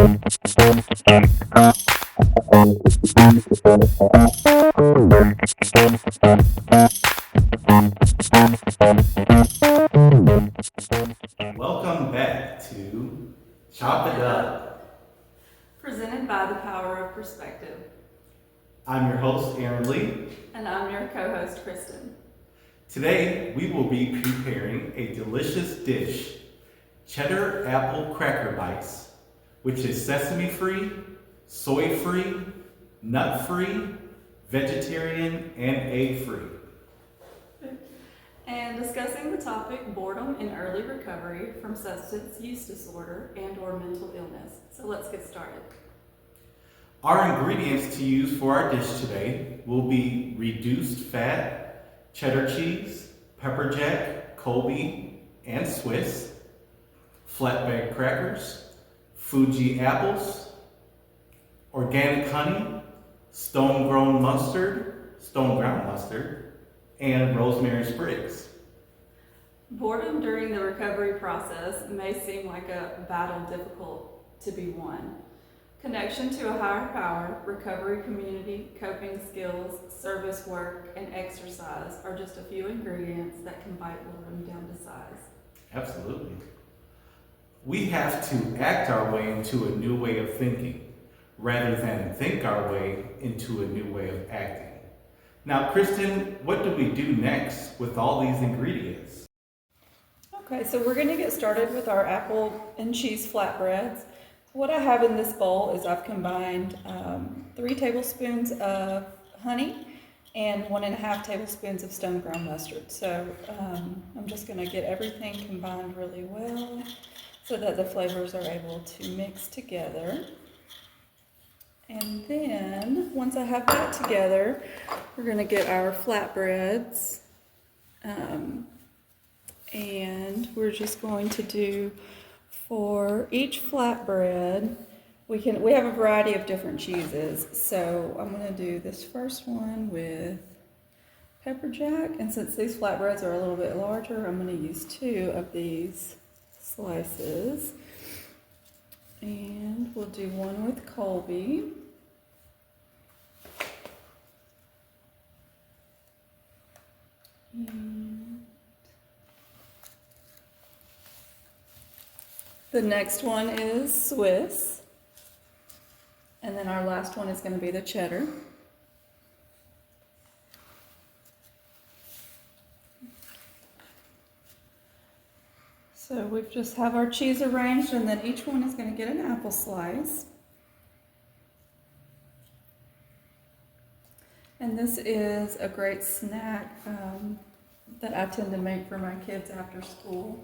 Welcome back to Chop It Up. Presented by the Power of Perspective. I'm your host, Aaron Lee. And I'm your co-host, Kristen. Today, we will be preparing a delicious dish, cheddar apple cracker bites, which is sesame-free, soy-free, nut-free, vegetarian, and egg-free. And discussing the topic boredom in early recovery from substance use disorder and or mental illness. So let's get started. Our ingredients to use for our dish today will be reduced fat, cheddar cheese, pepper jack, Colby, and Swiss, flatbread crackers, Fuji apples, organic honey, stone-ground mustard, and rosemary sprigs. Boredom during the recovery process may seem like a battle difficult to be won. Connection to a higher power, recovery community, coping skills, service work, and exercise are just a few ingredients that can bite boredom down to size. Absolutely. We have to act our way into a new way of thinking, rather than think our way into a new way of acting. Now, Kristen, what do we do next with all these ingredients? Okay, so we're going to get started with our apple and cheese flatbreads. What I have in this bowl is I've combined 3 tablespoons of honey and 1.5 tablespoons of stone ground mustard. So I'm just going to get everything combined really well so that the flavors are able to mix together. And then once I have that together, we're going to get our flatbreads. And we're just going to do, for each flatbread, we have a variety of different cheeses. So I'm going to do this first one with pepper jack, and since these flatbreads are a little bit larger, I'm going to use 2 of these slices. And we'll do one with Colby. And the next one is Swiss. And then our last one is going to be the cheddar. So we just have our cheese arranged, and then each one is going to get an apple slice. And this is a great snack that I tend to make for my kids after school.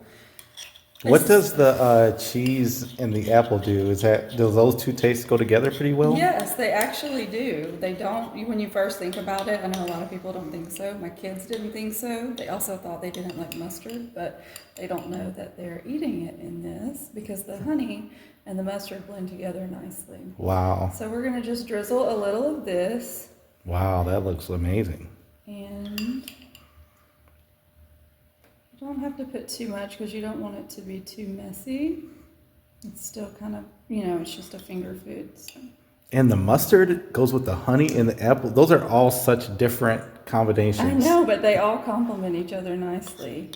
What does the cheese and the apple do? Do those two tastes go together pretty well? Yes, they actually do. They don't, when you first think about it, I know a lot of people don't think so. My kids didn't think so. They also thought they didn't like mustard, but they don't know that they're eating it in this because the honey and the mustard blend together nicely. Wow. So we're going to just drizzle a little of this. Wow, that looks amazing. And you don't have to put too much because you don't want it to be too messy. It's still kind of, it's just a finger food. So. And the mustard goes with the honey and the apple. Those are all such different combinations. I know, but they all complement each other nicely.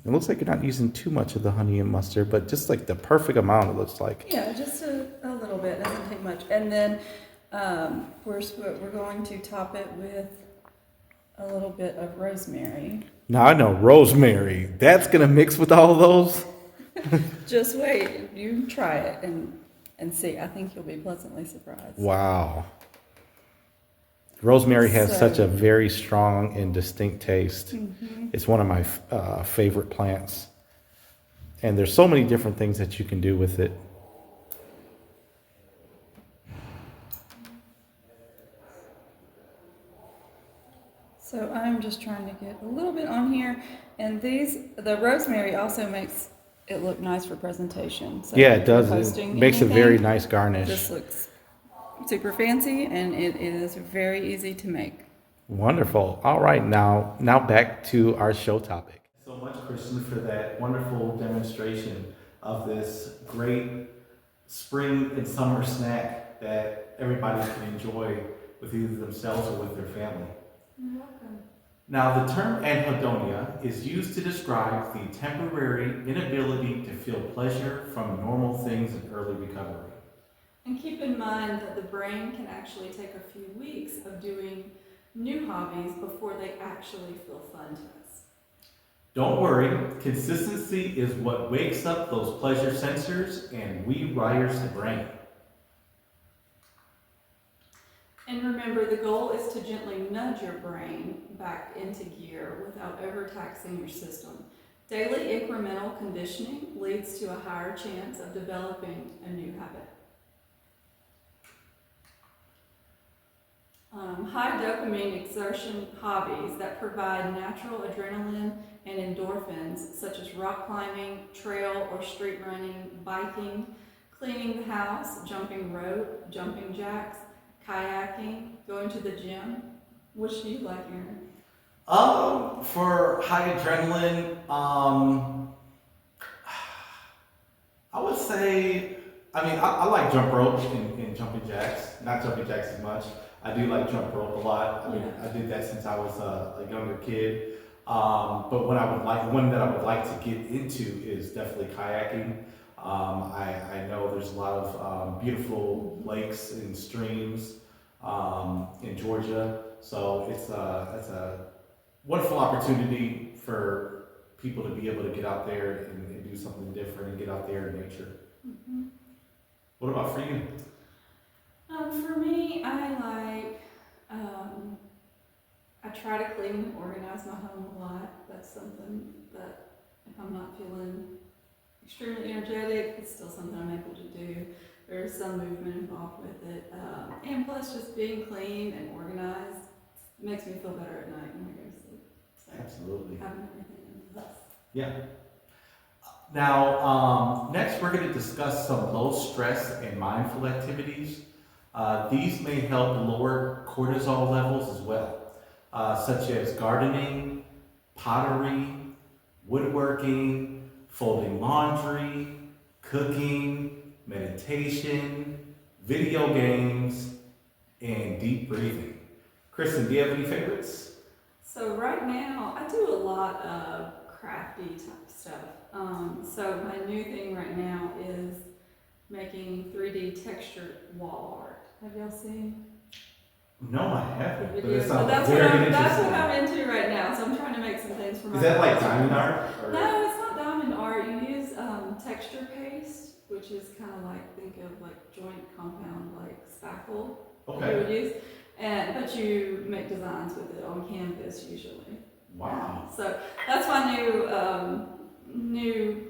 It looks like you're not using too much of the honey and mustard, but just like the perfect amount, it looks like. Yeah, just a little bit. It doesn't take much. And then we're going to top it with a little bit of rosemary. Now I know rosemary. That's going to mix with all of those? Just wait. You try it and see. I think you'll be pleasantly surprised. Wow. Rosemary has such a very strong and distinct taste. Mm-hmm. It's one of my favorite plants. And there's so many different things that you can do with it. So I'm just trying to get a little bit on here. And the rosemary also makes it look nice for presentation. So yeah, it does. It makes a very nice garnish. This looks super fancy, and it is very easy to make. Wonderful. All right, now back to our show topic. So much, Kristen, for that wonderful demonstration of this great spring and summer snack that everybody can enjoy with either themselves or with their family. You're welcome. Now, the term anhedonia is used to describe the temporary inability to feel pleasure from normal things in early recovery. And keep in mind that the brain can actually take a few weeks of doing new hobbies before they actually feel fun to us. Don't worry, consistency is what wakes up those pleasure sensors and rewires the brain. And remember, the goal is to gently nudge your brain back into gear without overtaxing your system. Daily incremental conditioning leads to a higher chance of developing a new habit. High dopamine exertion hobbies that provide natural adrenaline and endorphins, such as rock climbing, trail or street running, biking, cleaning the house, jumping rope, jumping jacks, kayaking, going to the gym. Which do you like, Aaron? For high adrenaline, I would say, I like jump rope and jumping jacks. Not jumping jacks as much. I do like jump rope a lot. I did that since I was a younger kid. But one that I would like to get into is definitely kayaking. I know there's a lot of beautiful lakes and streams in Georgia, so it's a wonderful opportunity for people to be able to get out there and do something different and get out there in nature. Mm-hmm. What about for you? For me, I try to clean and organize my home a lot. That's something that if I'm not feeling extremely energetic, it's still something I'm able to do. There's some movement involved with it. And plus just being clean and organized makes me feel better at night when I go to sleep. So Absolutely. having everything in place. Yeah. Now, next we're going to discuss some low stress and mindful activities. These may help lower cortisol levels as well, such as gardening, pottery, woodworking, folding laundry, cooking, meditation, video games, and deep breathing. Kristen, do you have any favorites? So right now, I do a lot of crafty type stuff. So my new thing right now is making 3D textured wall art. Have y'all seen No, I haven't. the But it videos? So sounds that's very what interesting. I'm into right now. So I'm trying to make some things for my Is that like house. diamond art? Or? No, it's not diamond art. You use texture paste, which is kind of like, think of like joint compound, like spackle that you Okay. would use. But you make designs with it on canvas usually. Wow. So that's my new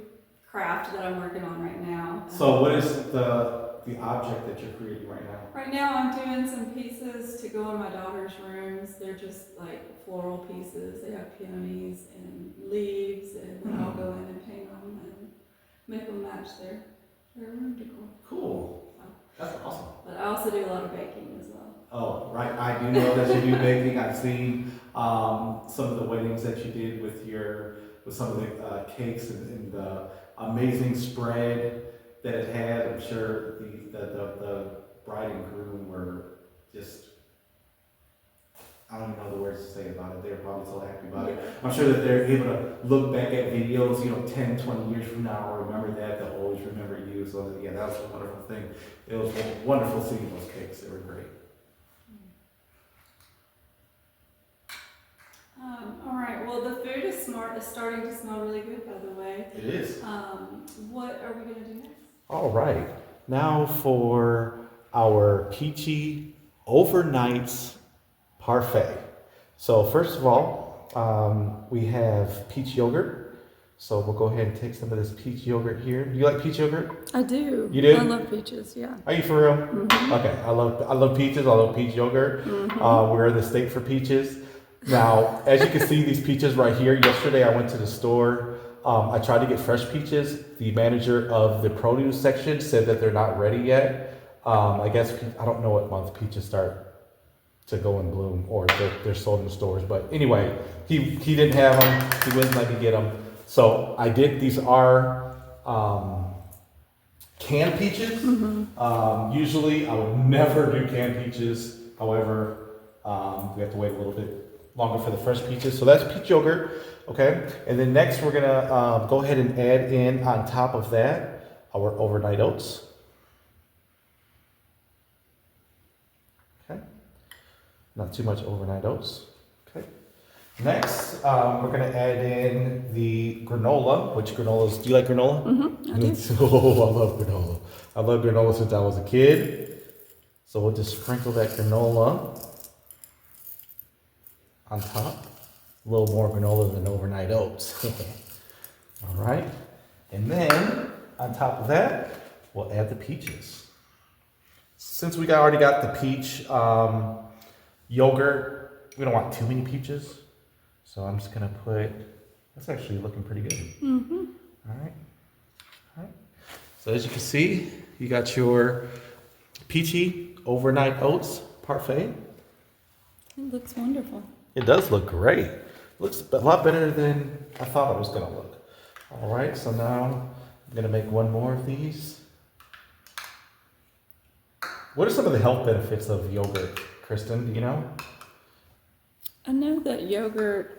craft that I'm working on right now. So what is the object that you're creating right now? Right now I'm doing some pieces to go in my daughter's rooms. They're just like floral pieces. They have peonies and leaves, and then I'll go in and paint them and make them match their room decor. Cool. That's awesome. But I also do a lot of baking as well. Oh, right. I do know that you do baking. I've seen some of the weddings that you did with some of the cakes and the amazing spread that it had. I'm sure the bride and groom were just, I don't even know the words to say about it. They were probably so happy about it. I'm sure that they're able to look back at videos, 10, 20 years from now, or remember that. They'll always remember you. So yeah, that was a wonderful thing. It was wonderful seeing those cakes. They were great. All right. Well, the food is starting to smell really good, by the way. It is. What are we going to do next? All right. Now for our peachy overnights parfait. So first of all, we have peach yogurt. So we'll go ahead and take some of this peach yogurt here. Do you like peach yogurt? I do. You do? I love peaches. Yeah. Are you for real? Mm-hmm. Okay. I love peaches. I love peach yogurt. Mm-hmm. We're in the state for peaches. Now, as you can see, these peaches right here. Yesterday, I went to the store. I tried to get fresh peaches. The manager of the produce section said that they're not ready yet. I guess I don't know what month peaches start to go in bloom, or they're sold in the stores. But anyway, he didn't have them. He wouldn't let me get them. So these are canned peaches. Usually I would never do canned peaches. However, we have to wait a little bit longer for the fresh peaches. So that's peach yogurt, okay? And then next we're gonna go ahead and add in on top of that our overnight oats. Okay, not too much overnight oats. Okay. Next, we're gonna add in the granola. Which granolas? Do you like granola? I do. Oh, I love granola. I love granola since I was a kid. So we'll just sprinkle that granola on top. A little more granola than overnight oats. All right. And then on top of that, we'll add the peaches. Since we already got the peach yogurt, we don't want too many peaches. So I'm just gonna put, that's actually looking pretty good. All right. All right. So as you can see, you got your peachy overnight oats parfait. It looks wonderful. It does look great. Looks a lot better than I thought it was gonna look. All right, so now I'm gonna make one more of these. What are some of the health benefits of yogurt, Kristen? Do you know? I know that yogurt,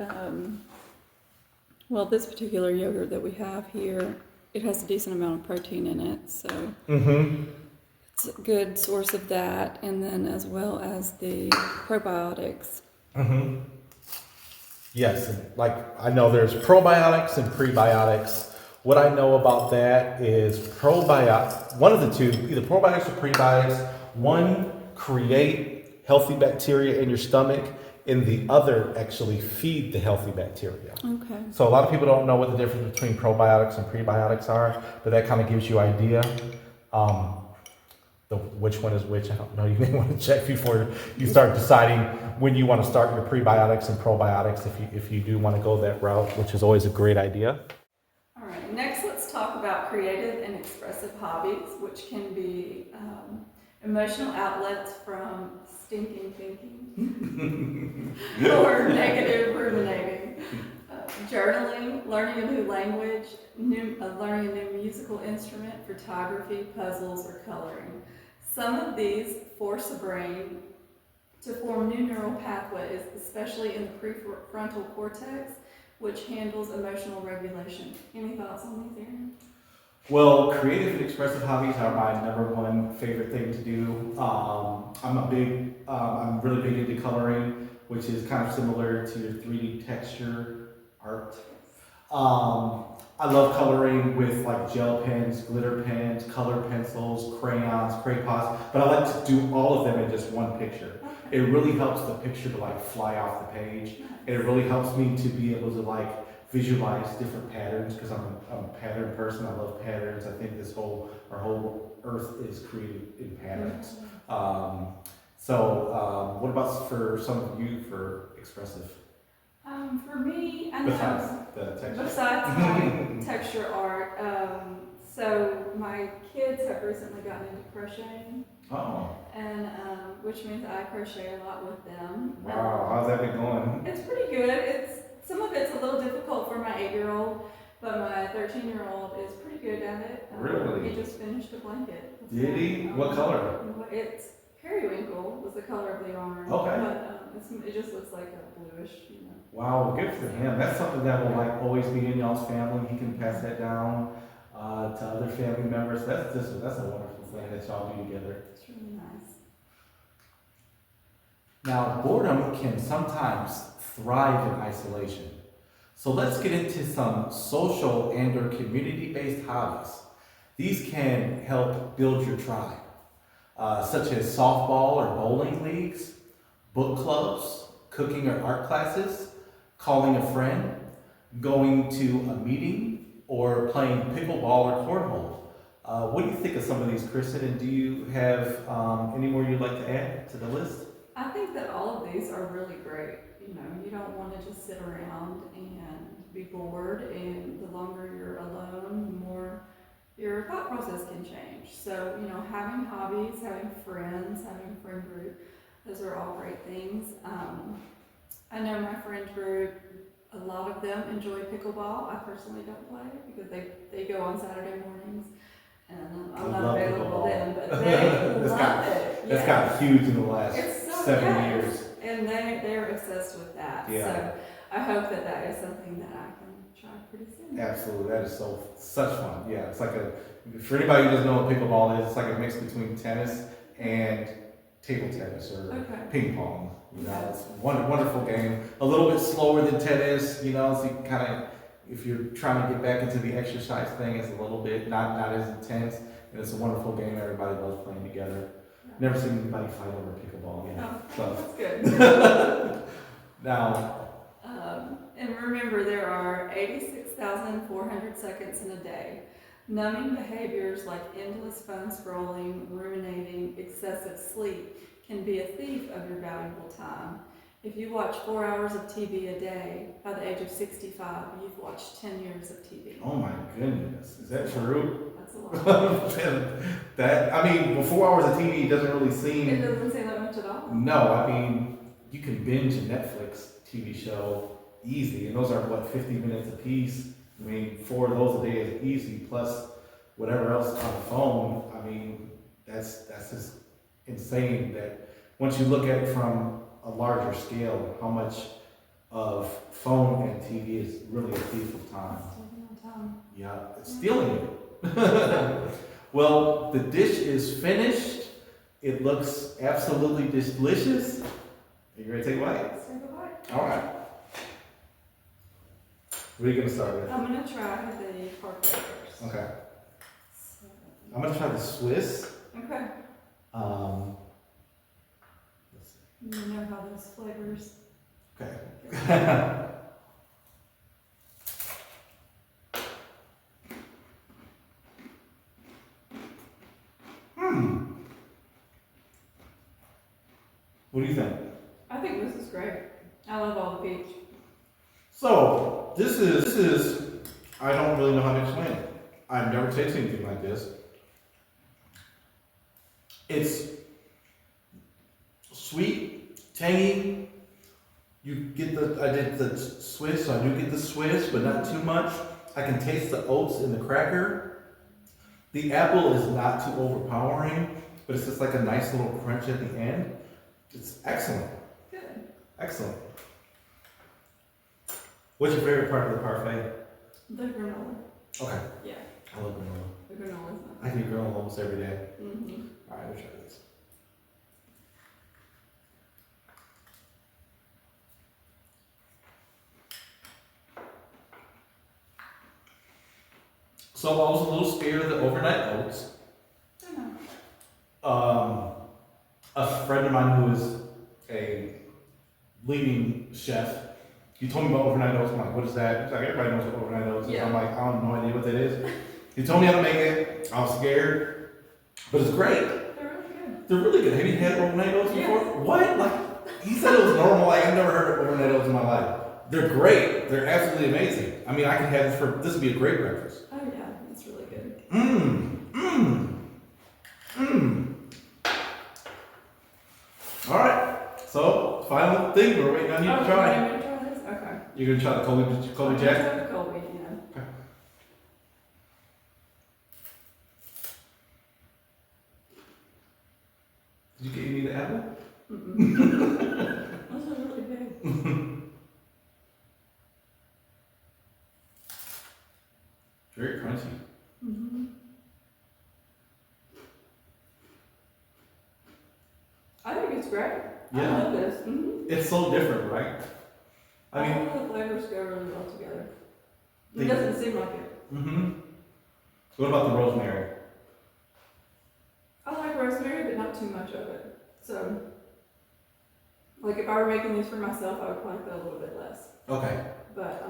well, this particular yogurt that we have here, it has a decent amount of protein in it, so it's a good source of that, and then as well as the probiotics. Yes, and like I know there's probiotics and prebiotics. What I know about that is probiotics, one of the two, either probiotics or prebiotics, one create healthy bacteria in your stomach, and the other actually feed the healthy bacteria. Okay. So a lot of people don't know what the difference between probiotics and prebiotics are, but that kind of gives you an idea. Which one is which, I don't know. You may want to check before you start deciding when you want to start your prebiotics and probiotics, if you do want to go that route, which is always a great idea. All right, next let's talk about creative and expressive hobbies, which can be emotional outlets from stinking thinking or negative ruminating. Journaling, learning a new language, learning a new musical instrument, photography, puzzles, or coloring. Some of these force the brain to form new neural pathways, especially in the prefrontal cortex, which handles emotional regulation. Any thoughts on these, Aaron? Well, creative and expressive hobbies are my #1 favorite thing to do. I'm really big into coloring, which is kind of similar to your 3D texture art. I love coloring with like gel pens, glitter pens, color pencils, crayons, crayons, but I like to do all of them in just one picture. Okay. It really helps the picture to like fly off the page, and it really helps me to be able to like visualize different patterns, because I'm a pattern person. I love patterns. I think our whole earth is created in patterns. What about for some of you for expressive? For me, I know. Besides the texture. Besides my texture art, so my kids have recently gotten into crocheting. Oh. And which means I crochet a lot with them. Wow, how's that been going? It's pretty good. Some of it's a little difficult for my 8-year-old, but my 13-year-old is pretty good at it. Really? He just finished a blanket. Did he? What color? It's periwinkle was the color of the yarn. Okay. But it just looks like a bluish, Wow, good for him. That's something that will like always be in y'all's family. He can pass that down to other family members. That's a wonderful thing that y'all do together. It's really nice. Now, boredom can sometimes thrive in isolation. So let's get into some social and or community-based hobbies. These can help build your tribe, such as softball or bowling leagues, book clubs, cooking or art classes, calling a friend, going to a meeting, or playing pickleball or cornhole. What do you think of some of these, Kristen? And do you have any more you'd like to add to the list? I think that all of these are really great. You don't want to just sit around and be bored, and the longer you're alone, the more your thought process can change. So, having hobbies, having friends, having a friend group, those are all great things. I know my friend group, a lot of them enjoy pickleball. I personally don't play because they go on Saturday mornings, and I'm I not love available pickleball. then. But they It's love got- it. That's Yes. gotten huge in the last It's so 7 yes. years. And they're obsessed with that. Yeah. So I hope that is something that I can try pretty soon. Absolutely, that is such fun. Yeah, it's like for anybody who doesn't know what pickleball is, it's like a mix between tennis and table tennis or Okay. ping pong. You know, it's a wonderful game. A little bit slower than tennis, you know, so you kind of, if you're trying to get back into the exercise thing, it's a little bit not as intense. And it's a wonderful game. Everybody loves playing together. Never seen anybody fight over pickleball yet. Oh, So that's good. now, And remember, there are 86,400 seconds in a day. Numbing behaviors like endless phone scrolling, ruminating, excessive sleep can be a thief of your valuable time. If you watch 4 hours of TV a day, by the age of 65, you've watched 10 years of TV. oh my goodness, is that true? That's a lot. That, I mean, well, 4 hours of TV doesn't really It seem. doesn't seem that much at all. No, I mean, you can binge a Netflix TV show easy, and those are what, 50 minutes a piece. I mean, 4 of those a day is easy, plus whatever else on the phone. I mean, that's just insane that once you look at it from a larger scale, how much of phone and TV is really a thief of time. It's taking my time. Yeah, it's stealing you. Well, the dish is finished. It looks absolutely delicious. Are you ready to take a bite? Let's take a bite. All right. What are you gonna start with? I'm gonna try the parfait first. Okay. So, I'm gonna try the Swiss. okay. Let's see. You know how those flavors. Okay. What do you think? I think this is great. I love all the peach. So this is I don't really know how to explain it. I've never tasted anything like this. It's sweet, tangy. You get I did the Swiss, so I do get the Swiss, but not too much. I can taste the oats in the cracker. The apple is not too overpowering, but it's just like a nice little crunch at the end. It's excellent. Good. Excellent. What's your favorite part of the parfait? The granola. Okay. Yeah. I love granola. The granola is I can eat granola almost every day. Mm-hmm. All right, we'll try this. So I was a little scared of the overnight oats. I know. A friend of mine who is a leading chef, he told me about overnight oats. I'm like, what is that? He's like, everybody knows what overnight oats is. Yeah. I'm like, I have no idea what that is. He told me how to make it. I was scared, but it's great. They're really good. They're really good. Have you had overnight oats before? Yes. What? Like, he said it was normal. Like, I've never heard of overnight oats in my life. They're great. They're absolutely amazing. I mean, I can have this would be a great breakfast. Oh yeah, it's really good. All right. So, final thing. We're waiting on you to Oh, try. you want me to try this? Okay. You're gonna try the Colby I'm Jack? gonna try the Colby, yeah. Okay. Did you get any of the apple? Mm-mm. Those are really big. Very crunchy. Mm-hmm. I think it's great. Yeah. I love this. Mm-hmm. It's so different, right? I mean, all the flavors go really well together. They- It doesn't seem like it. mm-hmm. What about the rosemary? I like rosemary, but not too much of it. So, like if I were making these for myself, I would probably put a little bit less. Okay. But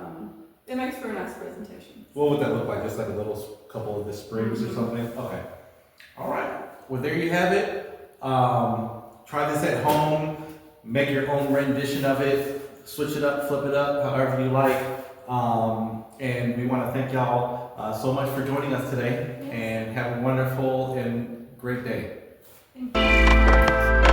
it makes for a nice presentation. What would that look like? Just like a little couple of the sprigs or something? Okay. All right. Well, there you have it. Try this at home. Make your own rendition of it. Switch it up, flip it up, however you like. And we want to thank y'all so much for joining us today. And have a wonderful and great day. Thank you.